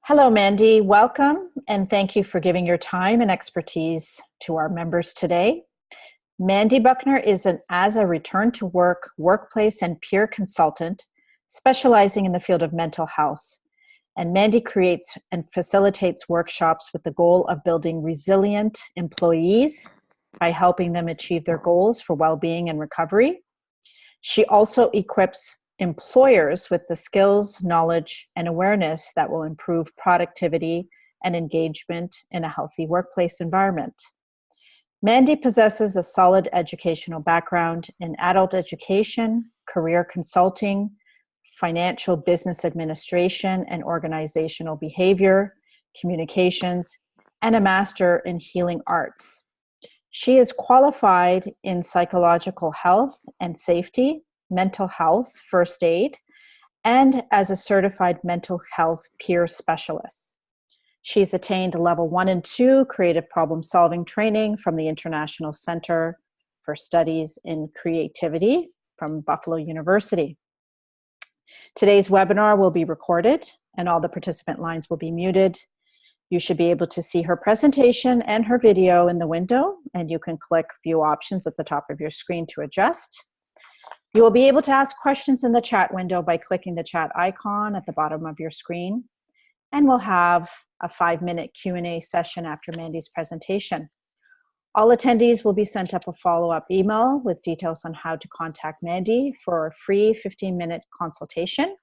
Hello, Mandi. Welcome, and thank you for giving your time and expertise to our members today. Mandi Buckner is as a return-to-work, workplace, and peer consultant specializing in the field of mental health. And Mandi creates and facilitates workshops with the goal of building resilient employees by helping them achieve their goals for well-being and recovery. She also equips employers with the skills, knowledge, and awareness that will improve productivity and engagement in a healthy workplace environment. Mandi possesses a solid educational background in adult education, career consulting, financial business administration and organizational behavior, communications, and a master in healing arts. She is qualified in psychological health and safety, mental health, first aid, and as a certified mental health peer specialist. She's attained level 1 and 2 creative problem solving training from the International Center for Studies in Creativity from Buffalo University. Today's webinar will be recorded and all the participant lines will be muted. You should be able to see her presentation and her video in the window, and you can click view options at the top of your screen to adjust. You will be able to ask questions in the chat window by clicking the chat icon at the bottom of your screen, and we'll have a 5-minute Q&A session after Mandi's presentation. All attendees will be sent up a follow-up email with details on how to contact Mandi for a free 15-minute consultation.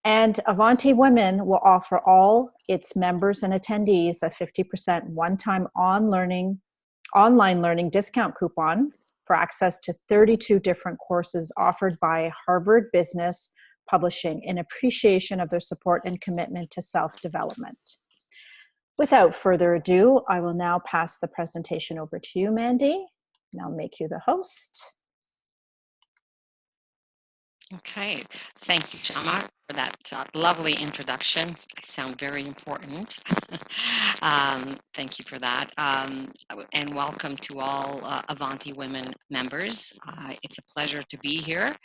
And Avanti Women will offer all its members and attendees a 50% one-time online learning discount coupon for access to 32 different courses offered by Harvard Business Publishing in appreciation of their support and commitment to self-development. Without further ado, I will now pass the presentation over to you, Mandi, and I'll make you the host. Okay, thank you, Shama, for that lovely introduction. I sound very important. Thank you for that. And welcome to all Avanti Women members. It's a pleasure to be here.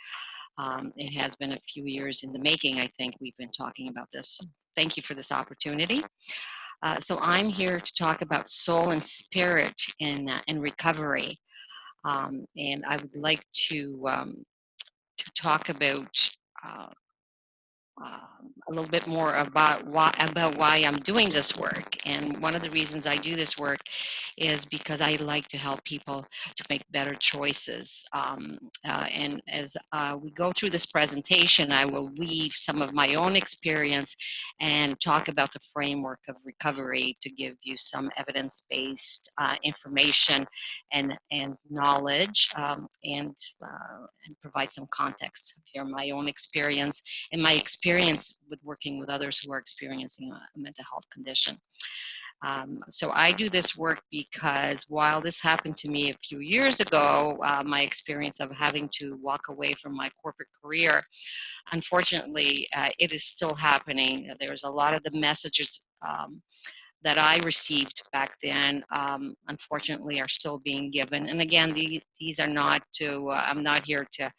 It has been a few years in the making, I think. We've been talking about this. Thank you for this opportunity. So I'm here to talk about soul and spirit in recovery. And I would like to talk about a little bit more about why I'm doing this work. And one of the reasons I do this work is because I like to help people to make better choices. And as we go through this presentation, I will weave some of my own experience and talk about the framework of recovery to give you some evidence-based information and knowledge and provide some context here, my own experience and my experience with working with others who are experiencing a mental health condition. So I do this work because while this happened to me a few years ago, my experience of having to walk away from my corporate career, unfortunately, it is still happening. There's a lot of the messages that I received back then, unfortunately, are still being given. And again, these are not to, I'm not here to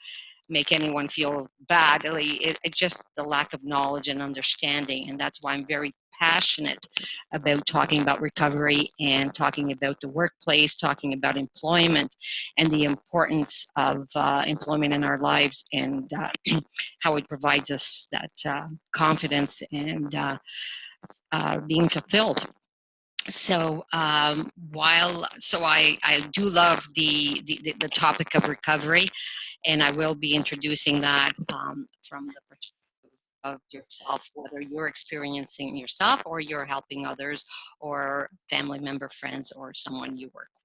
make anyone feel badly. It's just the lack of knowledge and understanding. And that's why I'm very passionate about talking about recovery and talking about the workplace, talking about employment and the importance of employment in our lives and how it provides us that confidence and being fulfilled. So I do love the topic of recovery, and I will be introducing that from the perspective of yourself, whether you're experiencing yourself or you're helping others or family member, friends, or someone you work with.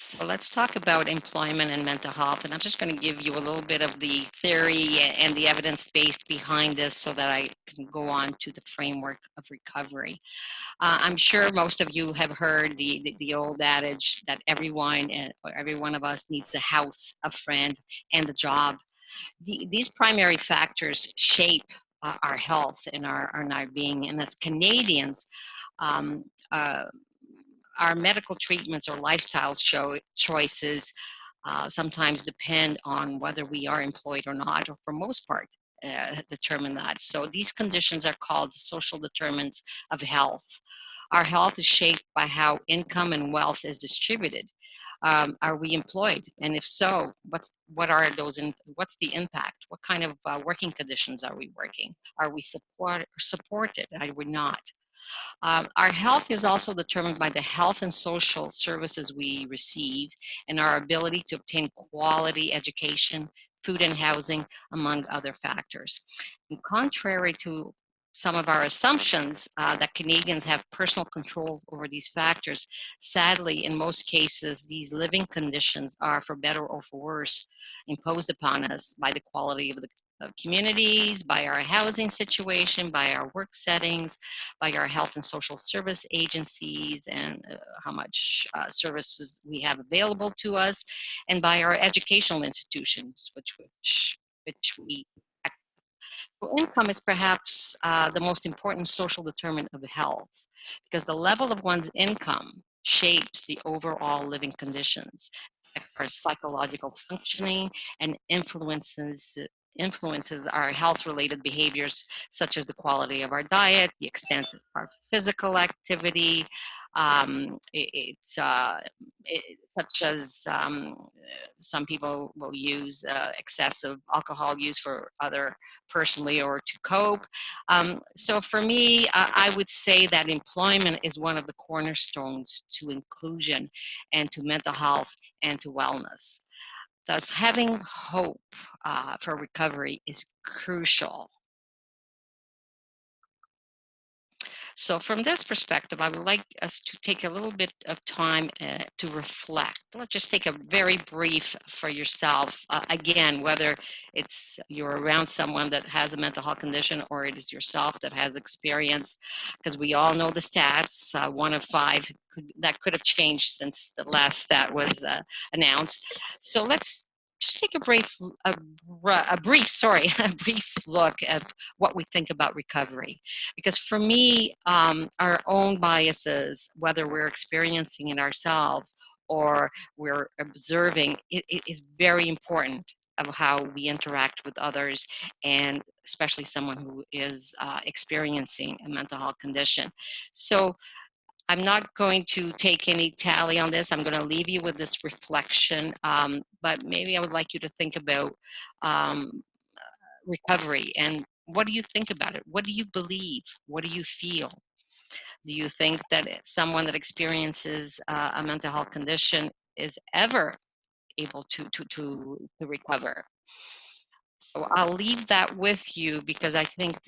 So let's talk about employment and mental health, and I'm just going to give you a little bit of the theory and the evidence-based behind this so that I can go on to the framework of recovery. I'm sure most of you have heard the old adage that everyone or every one of us needs a house, a friend, and a job. These primary factors shape our health and our being, and as Canadians, our medical treatments or lifestyle choices sometimes depend on whether we are employed or not, or for most part, determine that. So these conditions are called social determinants of health. Our health is shaped by how income and wealth is distributed. Are we employed? And if so, what's the impact? What kind of working conditions are we working? Are we supported? Are we not? Our health is also determined by the health and social services we receive and our ability to obtain quality education, food and housing, among other factors. And contrary to some of our assumptions that Canadians have personal control over these factors, sadly, in most cases, these living conditions are, for better or for worse, imposed upon us by the quality of communities, by our housing situation, by our work settings, by our health and social service agencies and how much services we have available to us, and by our educational institutions, which we. Well, income is perhaps the most important social determinant of health because the level of one's income shapes the overall living conditions, our psychological functioning, and influences our health-related behaviors, such as the quality of our diet, the extent of our physical activity, such as some people will use excessive alcohol use for other personally or to cope. So for me, I would say that employment is one of the cornerstones to inclusion and to mental health and to wellness. Thus, having hope for recovery is crucial. So from this perspective, I would like us to take a little bit of time to reflect. Let's just take a very brief for yourself. Again, whether it's you're around someone that has a mental health condition or it is yourself that has experience, because we all know the stats, 1 of 5, that could have changed since the last stat was announced. So let's just take a brief look at what we think about recovery. Because for me, our own biases, whether we're experiencing it ourselves or we're observing, it is very important of how we interact with others, and especially someone who is experiencing a mental health condition. So I'm not going to take any tally on this. I'm going to leave you with this reflection, but maybe I would like you to think about recovery and what do you think about it? What do you believe? What do you feel? Do you think that someone that experiences a mental health condition is ever able to recover? So I'll leave that with you because I think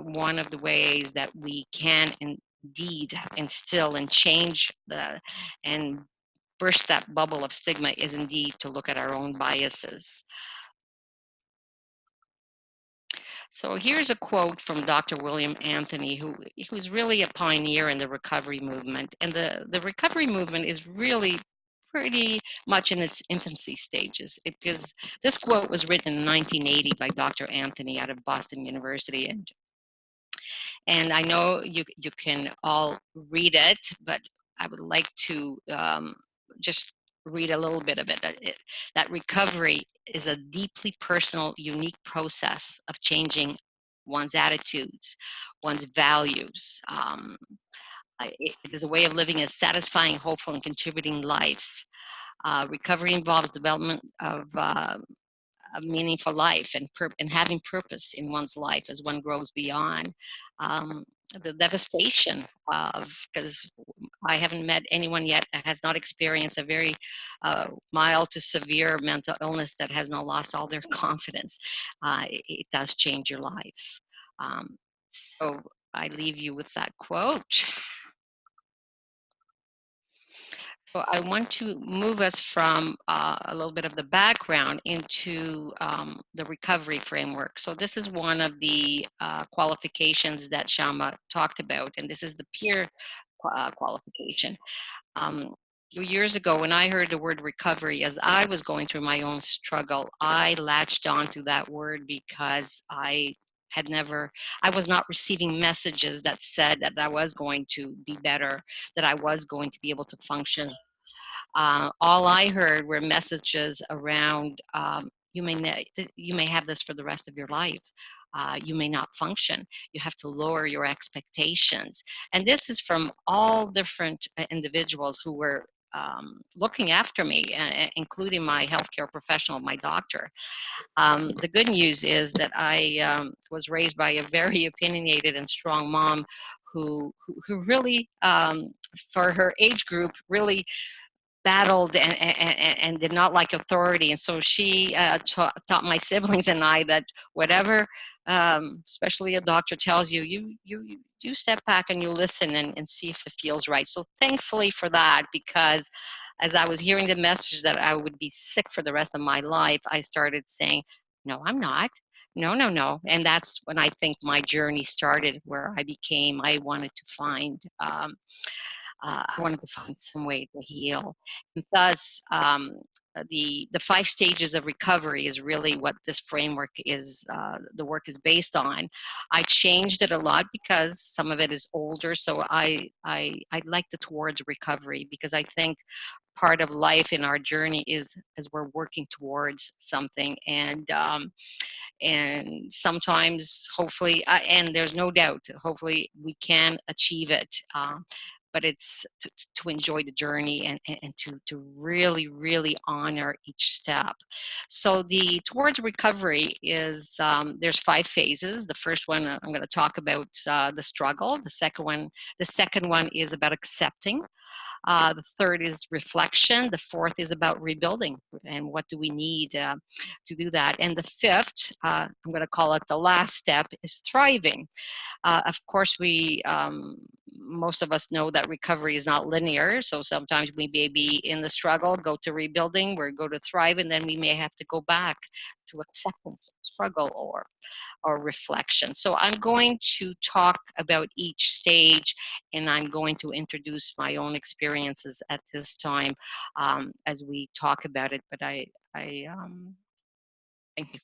one of the ways that we can indeed instill and change and burst that bubble of stigma is indeed to look at our own biases. So here's a quote from Dr. William Anthony, who's really a pioneer in the recovery movement. And the recovery movement is really pretty much in its infancy stages. Because this quote was written in 1980 by Dr. Anthony out of Boston University. And I know you can all read it, but I would like to just read a little bit of it. That recovery is a deeply personal, unique process of changing one's attitudes, one's values. It is a way of living a satisfying, hopeful, and contributing life. Recovery involves development of a meaningful life and having purpose in one's life as one grows beyond the devastation of, because I haven't met anyone yet that has not experienced a very mild to severe mental illness that has not lost all their confidence. It does change your life. So I leave you with that quote. So I want to move us from a little bit of the background into the recovery framework. So this is one of the qualifications that Shama talked about, and this is the peer qualification. A few years ago, when I heard the word recovery, as I was going through my own struggle, I latched onto that word because I was not receiving messages that said that I was going to be better, that I was going to be able to function. All I heard were messages around, you may have this for the rest of your life. You may not function. You have to lower your expectations. And this is from all different individuals who were looking after me, including my healthcare professional, my doctor. The good news is that I was raised by a very opinionated and strong mom who really, for her age group, really battled and did not like authority. And so she taught my siblings and I that whatever, especially a doctor tells you, you step back and you listen and see if it feels right. So thankfully for that, because as I was hearing the message that I would be sick for the rest of my life, I started saying, no, I'm not. No, no, no. And that's when I think my journey started, where I wanted to find I wanted to find some way to heal. And thus, the 5 stages of recovery is really what this framework is. The work is based on. I changed it a lot because some of it is older. So I like the towards recovery, because I think part of life in our journey is as we're working towards something, and sometimes hopefully and there's no doubt hopefully we can achieve it, but it's to enjoy the journey and to really really honor each step. So the towards recovery is, there's 5 phases. The first one, I'm going to talk about the struggle. The second one is about accepting. The third is reflection. The fourth is about rebuilding, and what do we need to do that. And the fifth, I'm going to call it the last step, is thriving. Of course, most of us know that recovery is not linear. So sometimes we may be in the struggle, go to rebuilding, we go to thrive, and then we may have to go back to acceptance, struggle, or reflection. So I'm going to talk about each stage, and I'm going to introduce my own experiences at this time as we talk about it. But thank you.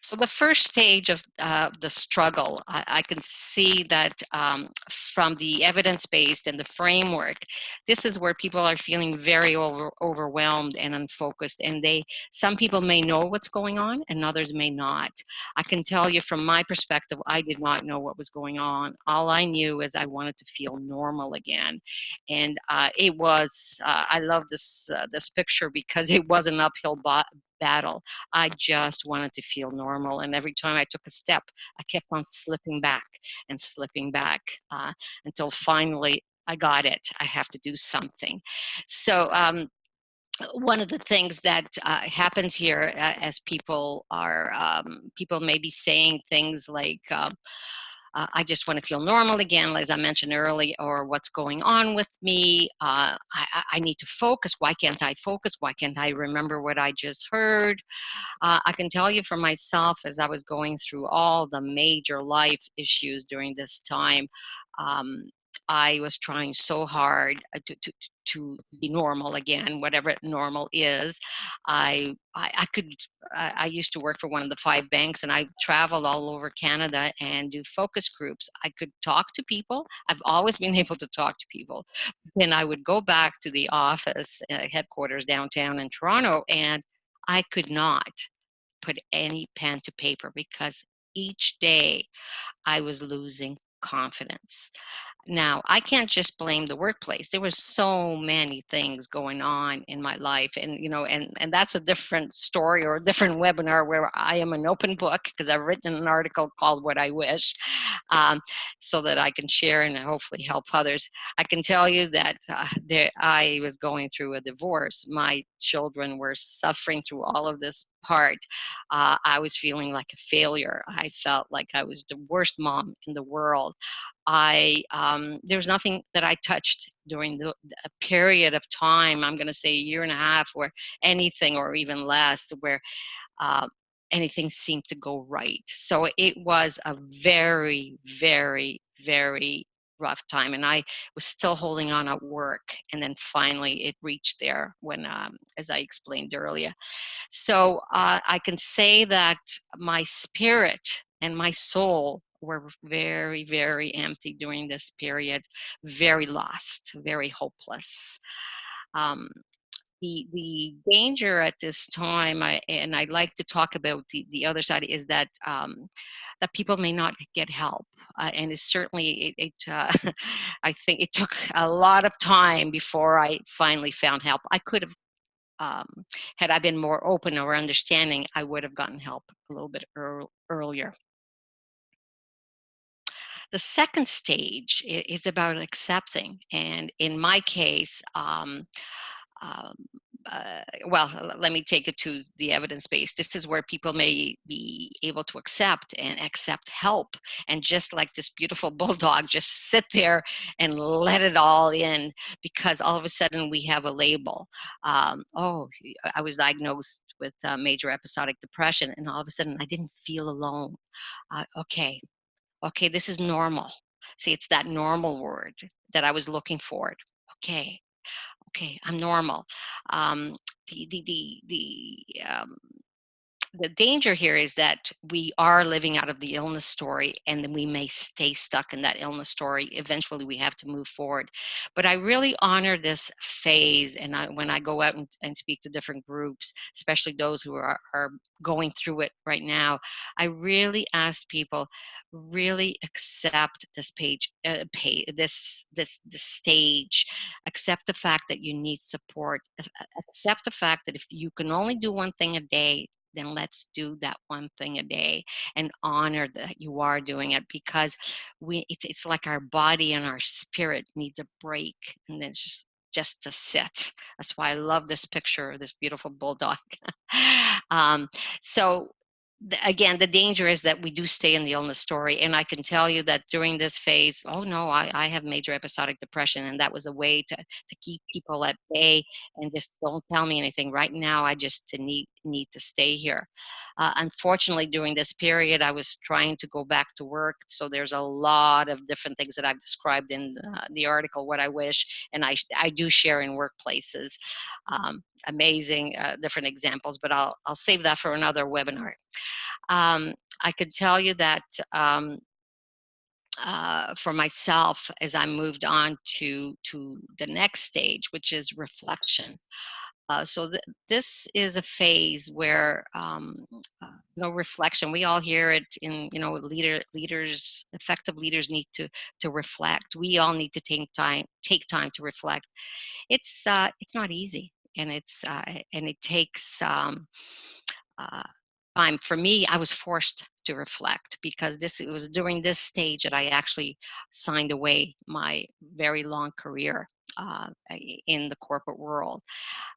So the first stage of the struggle, I can see that from the evidence-based and the framework, this is where people are feeling very overwhelmed and unfocused. And some people may know what's going on and others may not. I can tell you from my perspective, I did not know what was going on. All I knew is I wanted to feel normal again. And it was, I love this picture because it was an uphill battle. I just wanted to feel normal. And every time I took a step, I kept on slipping back and slipping back until finally I got it. I have to do something. So one of the things that happens here as people may be saying things like, I just want to feel normal again, as I mentioned earlier, or what's going on with me? I need to focus. Why can't I focus? Why can't I remember what I just heard? I can tell you for myself, as I was going through all the major life issues during this time, um, I was trying so hard to be normal again, whatever normal is. I used to work for one of the 5 banks, and I traveled all over Canada and do focus groups. I could talk to people. I've always been able to talk to people. Then I would go back to the office, headquarters downtown in Toronto, and I could not put any pen to paper because each day I was losing confidence. Now, I can't just blame the workplace. There were so many things going on in my life. And, and that's a different story or a different webinar where I am an open book, because I've written an article called What I Wish, um, so that I can share and hopefully help others. I can tell you that I was going through a divorce. My children were suffering through all of this part. I was feeling like a failure. I felt like I was the worst mom in the world. There's nothing that I touched during the period of time, I'm going to say a year and a half, where anything, or even less, where uh, anything seemed to go right. So it was a very, very, very rough time, and I was still holding on at work. And then finally it reached there when, as I explained earlier. So I can say that my spirit and my soul were very, very empty during this period, very lost, very hopeless. Um, the danger at this time, and I'd like to talk about the other side, is that that people may not get help, and it's certainly I think it took a lot of time before I finally found help. I could have, had I been more open or understanding, I would have gotten help a little bit earlier. The second stage is about accepting, and in my case, um, well, let me take it to the evidence base. This is where people may be able to accept help, and just like this beautiful bulldog, just sit there and let it all in, because all of a sudden we have a label. Oh, I was diagnosed with major episodic depression, and all of a sudden I didn't feel alone. Okay, this is normal. See, it's that normal word that I was looking for. Okay, okay, I'm normal. Um, the the the the um, the danger here is that we are living out of the illness story, and then we may stay stuck in that illness story. Eventually we have to move forward, but I really honor this phase. And when I go out and speak to different groups, especially those who are going through it right now, I really ask people, really accept this this stage. Accept the fact that you need support. Accept the fact that if you can only do one thing a day, then let's do that one thing a day, and honor that you are doing it, because it's like our body and our spirit needs a break, and then just to sit. That's why I love this picture of this beautiful bulldog. um, so again, the danger is that we do stay in the illness story. And I can tell you that during this phase, oh no, I have major episodic depression, and that was a way to keep people at bay and just don't tell me anything right now. I just need to stay here. Unfortunately, during this period, I was trying to go back to work. So there's a lot of different things that I've described in the article, what I wish, and I do share in workplaces. Amazing different examples, but I'll save that for another webinar. I could tell you that for myself, as I moved on to the next stage, which is reflection. So this is a phase where reflection. We all hear it in, leaders, effective leaders need to reflect. We all need to take time to reflect. It's not easy, and it takes uh, time. For me, I was forced to reflect, because it was during this stage that I actually signed away my very long career in the corporate world.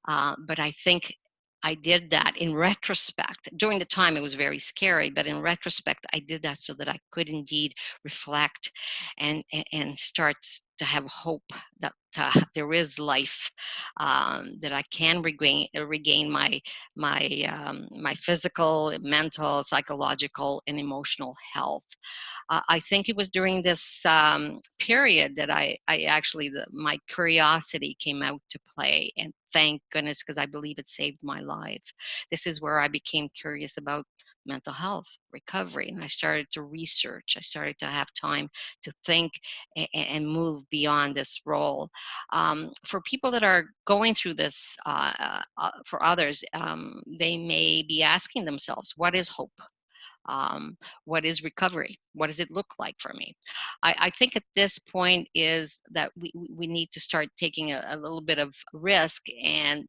But I think I did that in retrospect. During the time, it was very scary, but in retrospect, I did that so that I could indeed reflect and start to have hope that there is life, that I can regain my physical, mental, psychological, and emotional health. I think it was during this period that I actually, my curiosity came out to play, and thank goodness, because I believe it saved my life. This is where I became curious about mental health, recovery, and I started to research. I started to have time to think and move beyond this role. For people that are going through this, for others, they may be asking themselves, what is hope? What is recovery? What does it look like for me? I think at this point is that we need to start taking a little bit of risk, and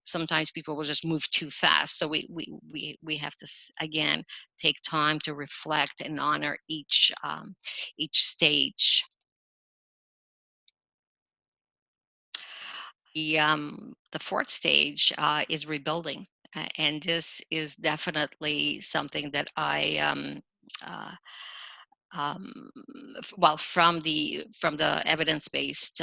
sometimes people will just move too fast. So we have to again take time to reflect and honor each stage. The fourth stage is rebuilding, and this is definitely something that I uh, um, well, from the evidence-based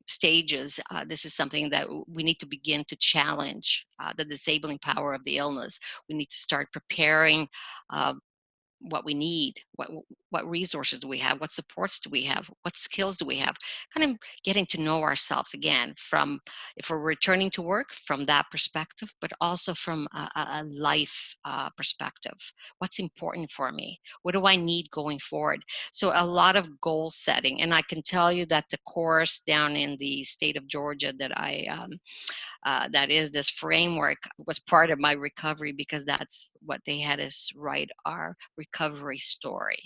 stages, this is something that we need to begin to challenge the disabling power of the illness. We need to start preparing uh, what we need, what resources do we have? What supports do we have? What skills do we have? Kind of getting to know ourselves again from, if we're returning to work, from that perspective, but also from a life perspective. What's important for me? What do I need going forward? So a lot of goal setting. And I can tell you that the course down in the state of Georgia that that is this framework was part of my recovery, because that's what they had us write our recovery story.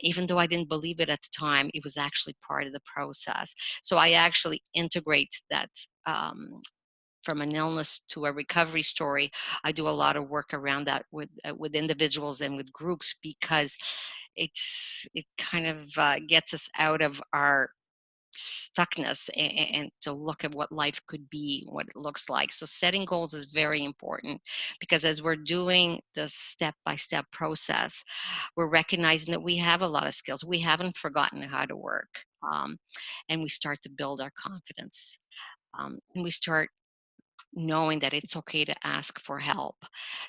Even though I didn't believe it at the time, it was actually part of the process. So I actually integrate that. From an illness to a recovery story, I do a lot of work around that with individuals and with groups, because it kind of gets us out of our stuckness, and to look at what life could be, what it looks like. So setting goals is very important, because as we're doing this step-by-step process, we're recognizing that we have a lot of skills. We haven't forgotten how to work, and we start to build our confidence, and we start knowing that it's okay to ask for help.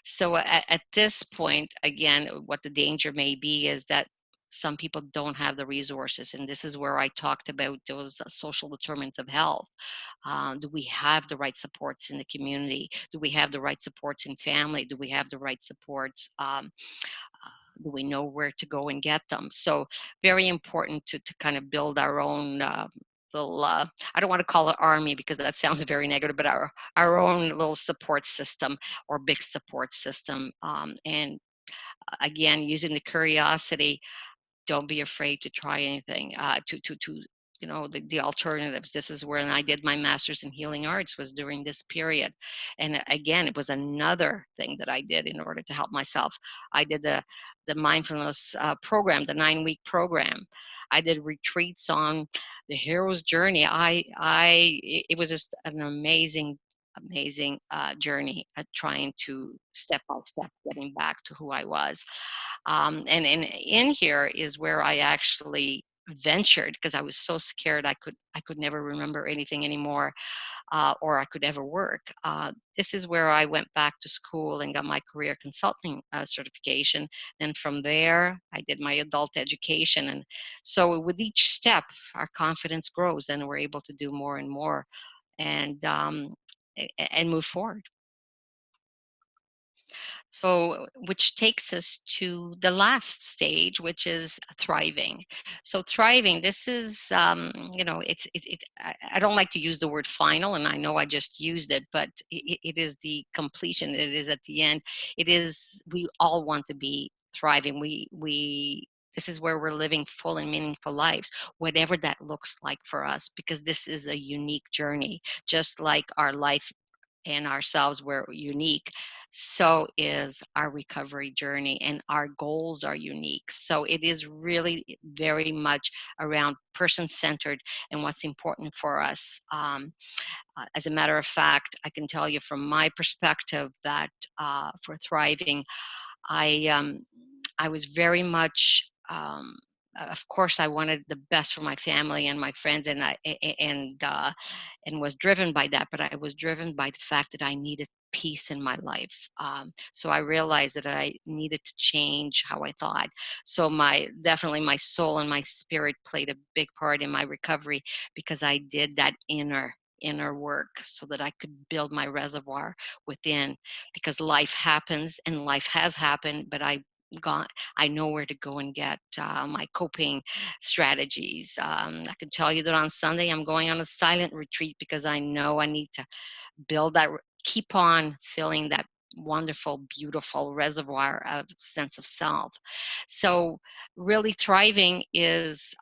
So at this point, again, what the danger may be is that some people don't have the resources. And this is where I talked about those social determinants of health. Do we have the right supports in the community? Do we have the right supports in family? Do we have the right supports? Do we know where to go and get them? So very important to kind of build our own little, I don't want to call it army, because that sounds very negative, but our own little support system, or big support system. And again, using the curiosity, don't be afraid to try anything, to the alternatives. This is when I did my master's in healing arts, was during this period. And again, it was another thing that I did in order to help myself. I did the mindfulness program, the 9-week program. I did retreats on the hero's journey. It was just an amazing journey at trying to step by step getting back to who I was. And in here is where I actually ventured, because I was so scared I could never remember anything anymore, or I could ever work. This is where I went back to school and got my career consulting certification. Then from there, I did my adult education. And so with each step, our confidence grows, and we're able to do more and more, and move forward. So, which takes us to the last stage, which is thriving. So, thriving, this is, I don't like to use the word final, and I know I just used it, but it is the completion. It is at the end. It is, we all want to be thriving. This is where we're living full and meaningful lives, whatever that looks like for us, because this is a unique journey, just like our life and ourselves were unique, so is our recovery journey, and our goals are unique. So it is really very much around person-centered and what's important for us. As a matter of fact, I can tell you from my perspective that for thriving, I was very much, of course, I wanted the best for my family and my friends, and and was driven by that. But I was driven by the fact that I needed peace in my life. So I realized that I needed to change how I thought. So definitely my soul and my spirit played a big part in my recovery, because I did that inner work so that I could build my reservoir within, because life happens and life has happened, but got I know where to go and get my coping strategies. I can tell you that on Sunday I'm going on a silent retreat, because I know I need to build that, keep on filling that wonderful, beautiful reservoir of sense of self. So really thriving is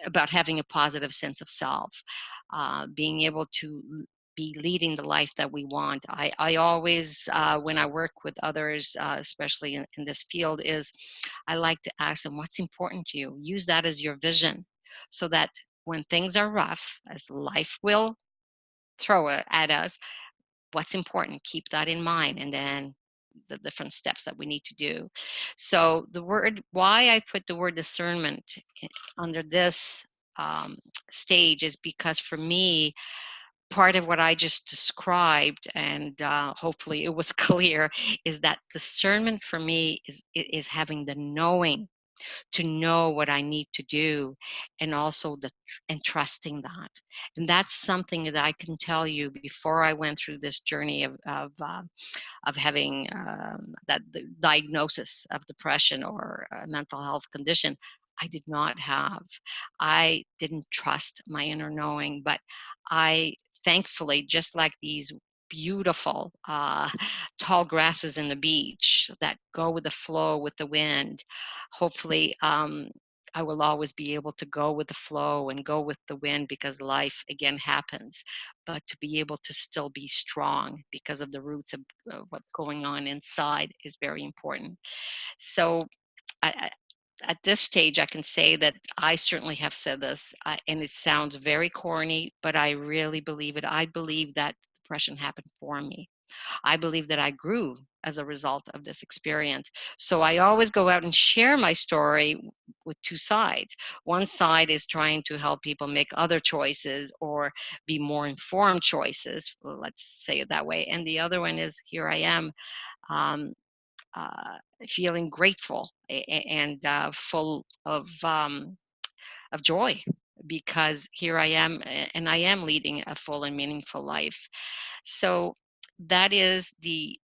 about having a positive sense of self, being able to be leading the life that we want. I always, when I work with others, especially in this field, is I like to ask them, what's important to you? Use that as your vision, so that when things are rough, as life will throw it at us, what's important, keep that in mind, and then the different steps that we need to do. So why I put the word discernment under this um, stage is because for me, part of what I just described, and hopefully it was clear, is that discernment for me is having the knowing to know what I need to do, and also and trusting that. And that's something that I can tell you, before I went through this journey of having that the diagnosis of depression or a mental health condition, I did not have. I didn't trust my inner knowing, but I thankfully, just like these beautiful tall grasses in the beach that go with the flow with the wind, hopefully I will always be able to go with the flow and go with the wind, because life again happens, but to be able to still be strong because of the roots of what's going on inside is very important. So I, at this stage, I can say that I certainly have said this, and it sounds very corny, but I really believe it. I believe that depression happened for me. I believe that I grew as a result of this experience. So I always go out and share my story with two sides. One side is trying to help people make other choices or be more informed choices, let's say it that way. And the other one is, here I am, um, feeling grateful and full of joy, because here I am, and I am leading a full and meaningful life. So that is the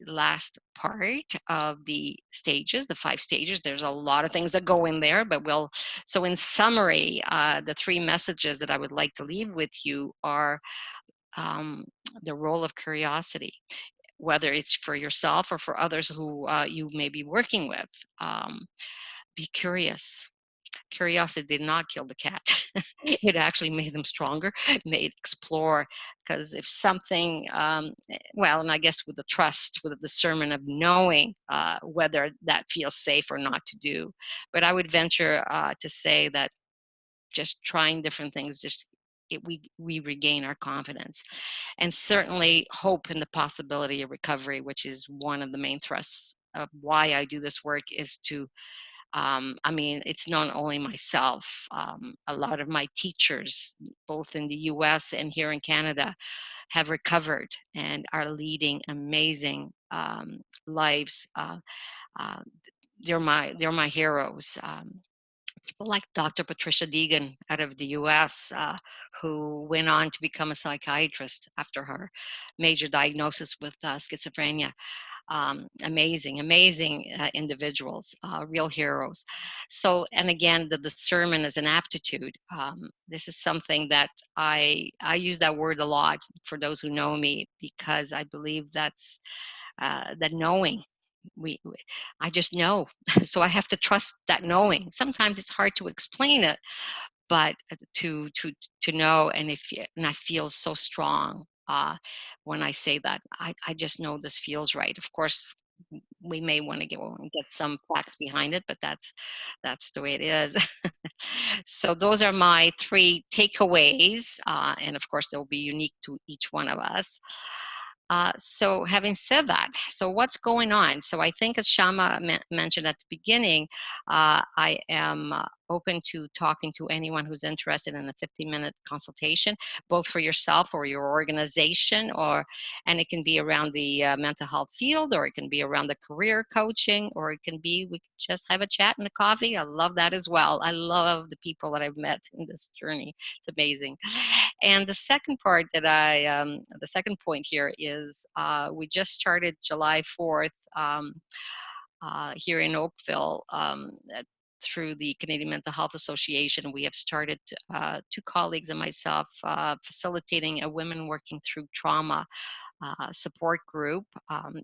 last part of the stages, the 5 stages. There's a lot of things that go in there, but so in summary, the 3 messages that I would like to leave with you are um, the role of curiosity, whether it's for yourself or for others who you may be working with. Be curious. Curiosity did not kill the cat. It actually made them stronger, made explore. Because if something, well, and I guess with the trust, with the discernment of knowing whether that feels safe or not to do. But I would venture to say that just trying different things, we regain our confidence, and certainly hope in the possibility of recovery, which is one of the main thrusts of why I do this work, is to I mean, it's not only myself. A lot of my teachers, both in the US and here in Canada, have recovered and are leading amazing lives. Uh, they're my heroes. People like Dr. Patricia Deegan out of the US, who went on to become a psychiatrist after her major diagnosis with schizophrenia. Amazing individuals, real heroes. So, and again, the discernment is an aptitude. This is something that I use that word a lot for those who know me, because I believe that's that knowing. We I just know, so I have to trust that knowing. Sometimes it's hard to explain it, but to know, and and I feel so strong when I say that. I just know this feels right. Of course, we may want to get some facts behind it, but that's the way it is. So those are my 3 takeaways, and of course they'll be unique to each one of us. So having said that, so what's going on? So I think, as Shama mentioned at the beginning, I am open to talking to anyone who's interested in a 15-minute consultation, both for yourself or your organization, and it can be around the mental health field, or it can be around the career coaching, or it can be, we can just have a chat and a coffee. I love that as well. I love the people that I've met in this journey. It's amazing. And the second part the second point here is, we just started July 4th here in Oakville, through the Canadian Mental Health Association. We have started, 2 colleagues and myself, facilitating a women working through trauma support group.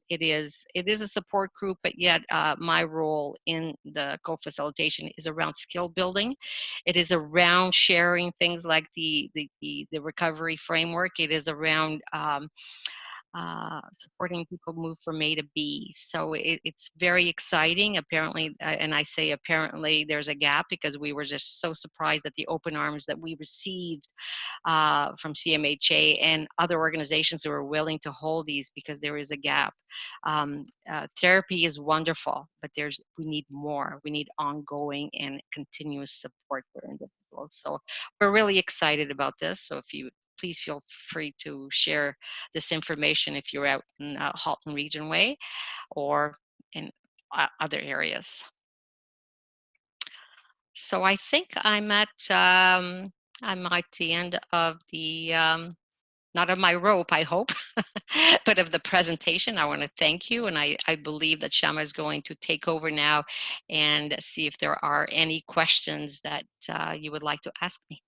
It is a support group, but yet my role in the co-facilitation is around skill building. It is around sharing things like the recovery framework. It is around supporting people move from A to B. So it's very exciting. Apparently, and I say apparently, there's a gap, because we were just so surprised at the open arms that we received from CMHA and other organizations who are willing to hold these, because there is a gap. Therapy is wonderful, but we need more. We need ongoing and continuous support for individuals. So we're really excited about this. So if you please feel free to share this information if you're out in Halton Region Way or in other areas. So I think I'm at the end of the not of my rope, I hope, but of the presentation. I want to thank you, and I believe that Shama is going to take over now and see if there are any questions that you would like to ask me.